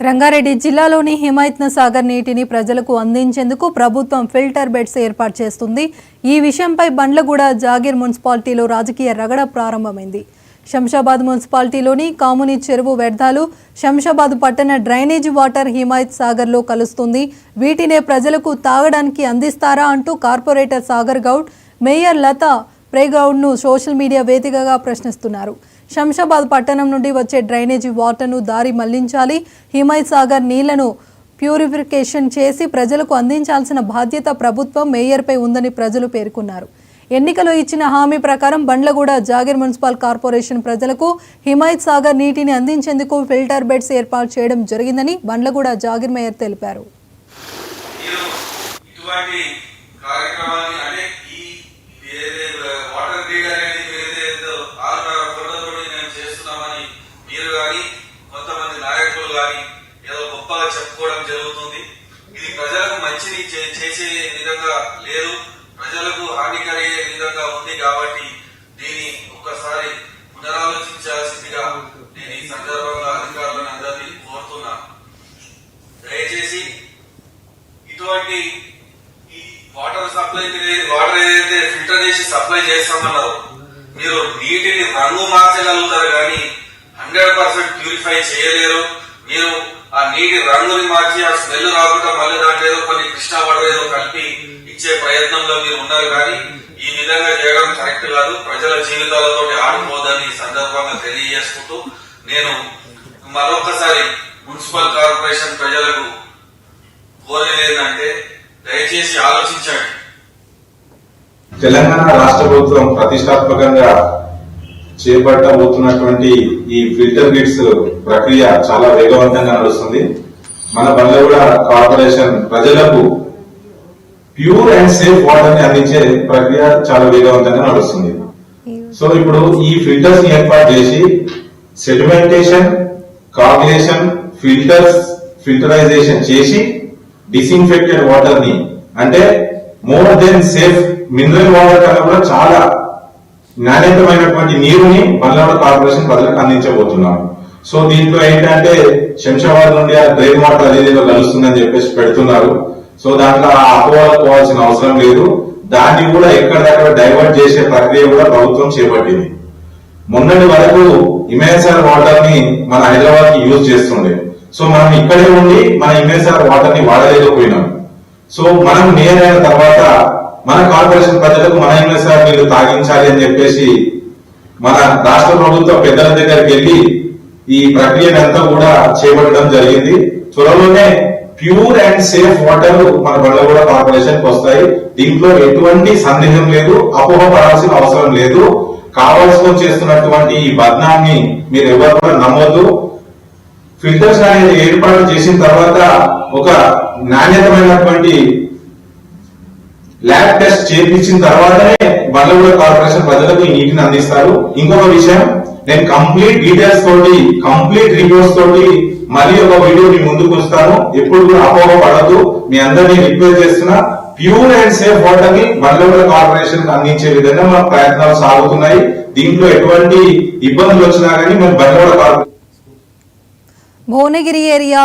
రంగారెడ్డి జిల్లాలోని హిమాయత్నసాగర్ నీటిని ప్రజలకు అందించేందుకు ప్రభుత్వం ఫిల్టర్ బెడ్స్ ఏర్పాటు చేస్తుంది. ఈ విషయంపై బండ్లగూడ జాగీర్ మున్సిపాలిటీలో రాజకీయ రగడ ప్రారంభమైంది. శంషాబాద్ మున్సిపాలిటీలోని కాముని చెరువు వ్యర్థాలు శంషాబాద్ పట్టణ డ్రైనేజీ వాటర్ హిమాయత్ సాగర్లో కలుస్తుంది. వీటినే ప్రజలకు తాగడానికి అందిస్తారా అంటూ కార్పొరేటర్ సాగర్ గౌడ్, మేయర్ లతా ప్రేగౌడ్ను సోషల్ మీడియా వేదికగా ప్రశ్నిస్తున్నారు. శంషాబాద్ పట్టణం నుండి వచ్చే డ్రైనేజీ వాటర్ను దారి మళ్లించాలి. హిమాయత్ సాగర్ నీళ్లను ప్యూరిఫికేషన్ చేసి ప్రజలకు అందించాల్సిన బాధ్యత ప్రభుత్వం, మేయర్పై ఉందని ప్రజలు పేర్కొన్నారు. ఎన్నికలో ఇచ్చిన హామీ ప్రకారం బండ్లగూడ జాగీర్ మున్సిపల్ కార్పొరేషన్ ప్రజలకు హిమాయత్ సాగర్ నీటిని అందించేందుకు ఫిల్టర్ బెడ్స్ ఏర్పాటు చేయడం జరిగిందని బండ్లగూడ జాగీర్ మేయర్ తెలిపారు. చెప్పుకోవడం జరుగుతుంది. ఇది ప్రజలకు మంచిని చేసే విధంగా లేదు, ప్రజలకు హాని కలిగే విధంగా ఉంది. కాబట్టి దీన్ని ఒక్కసారి పునరాలోచించాల్సిందిగా నేను ఈ సందర్భంగా అధికారులను అందరినీ కోరుతున్నాను. దయచేసి ఇటువంటి ఈ వాటర్ ఏదైతే ఫిల్టర్ చేసి సప్లై చేస్తామన్నారో, మీరు నీటిని రంగు మార్చగలుగుతారు కానీ 100% ప్యూరిఫై చేయలేరు. మీరు ఆ నీటి రంగుని మార్చి ఆ స్మెల్ రాకుండా మళ్ళీ దాంట్లో ఏదో కొన్ని కృష్ణా వాటర్ ఏదో కలిపి ఇచ్చే ప్రయత్నంలో మీరు ఉన్నారు. కానీ ఈ విధంగా చేయడం కరెక్ట్ కాదు. ప్రజల జీవితాలతో ఆడుకోదని సందర్భంగా తెలియజేసుకుంటూ నేను మరొకసారి మున్సిపల్ కార్పొరేషన్ ప్రజలకు కోరేది ఏంటంటే, దయచేసి ఆలోచించండి. తెలంగాణ రాష్ట్ర ప్రభుత్వం ప్రతిష్టాత్మకంగా చేపట్టబోతున్నటువంటి ఈ ఫిల్టర్ గిట్స్ ప్రక్రియ చాలా వేగవంతంగా నడుస్తుంది. మన బండ్లగూడ కార్పొరేషన్ ప్రజలకు ప్యూర్ అండ్ సేఫ్ వాటర్ ని అందించే ప్రక్రియ చాలా వేగవంతంగా నడుస్తుంది. సో ఇప్పుడు ఈ ఫిల్టర్స్ ని ఏర్పాటు చేసి సెడిమెంటేషన్, కాగ్యులేషన్, ఫిల్టరైజేషన్ చేసి డిస్ఇన్ఫెక్టెడ్ వాటర్ ని, అంటే more than safe mineral water కన్నా కూడా చాలా నాణ్యతమైనటువంటి నీరుని బండ్లగూడ కార్పొరేషన్ ప్రజలకు అందించబోతున్నారు. సో దీంట్లో ఏంటంటే శంషాబాద్ నుండి ఆ డ్రైన్ వాటర్ అదేదో కలుస్తుందని చెప్పేసి పెడుతున్నారు. సో దాంట్లో పోవాల్సిన అవసరం లేదు. దాన్ని కూడా ఎక్కడిదక్కడ డైవర్ట్ చేసే ప్రక్రియ కూడా ప్రభుత్వం చేపట్టింది. మొన్నటి వరకు ఇమేసార్ వాటర్ ని మన హైదరాబాద్ కి యూజ్ చేస్తుండే. సో మనం ఇక్కడే ఉండి మన ఇమేసార్ వాటర్ ని వాడలేకపోయినాం. సో మనం మేయర్ అయిన తర్వాత మన కార్పొరేషన్ ప్రజలకు మన ఇమేసార్ నీళ్లు తాగించాలి అని చెప్పేసి మన రాష్ట్ర ప్రభుత్వ పెద్దల దగ్గరికి వెళ్లి ఈ ప్రక్రియనంతా కూడా చేపట్టడం జరిగింది. త్వరలోనే ప్యూర్ అండ్ సేఫ్ వాటర్ మన బండ్లగూడ కార్పొరేషన్ కి వస్తాయి. దీంట్లో ఎటువంటి సందేహం లేదు, అపోహపడాల్సిన అవసరం లేదు. కావాల్సుకొని చేస్తున్నటువంటి ఈ బద్నాన్ని మీరు ఎవరు కూడా నమ్మొద్దు. ఫిల్టర్స్ అనేది ఏర్పాటు చేసిన తర్వాత ఒక నాణ్యతమైనటువంటి ల్యాబ్ టెస్ట్ చేయించిన తర్వాతనే బండ్లగూడ కార్పొరేషన్ ప్రజలకు ఈ నీటిని అందిస్తారు. ఇంకొక విషయం, నేను కంప్లీట్ డీటెయిల్స్ తోటి, కంప్లీట్ రివ్యూస్ తోటి మళ్ళీ ఒక వీడియో మీ ముందుకు వస్తాను. ఎప్పుడు కూడా అపోహ పడద్దు. మీ అందరినీ రిక్వెస్ట్ చేస్తున్నా, ప్యూర్ అండ్ సేఫ్ వాటర్ ని బండ్లగూడ కార్పొరేషన్ అందించే విధంగా మన ప్రయత్నాలు సాగుతున్నాయి. దీంట్లో ఎటువంటి ఇబ్బందులు వచ్చినా గానీ మన బండ్లగూడ కార్పొరేషన్ భువనగిరి ఏరియా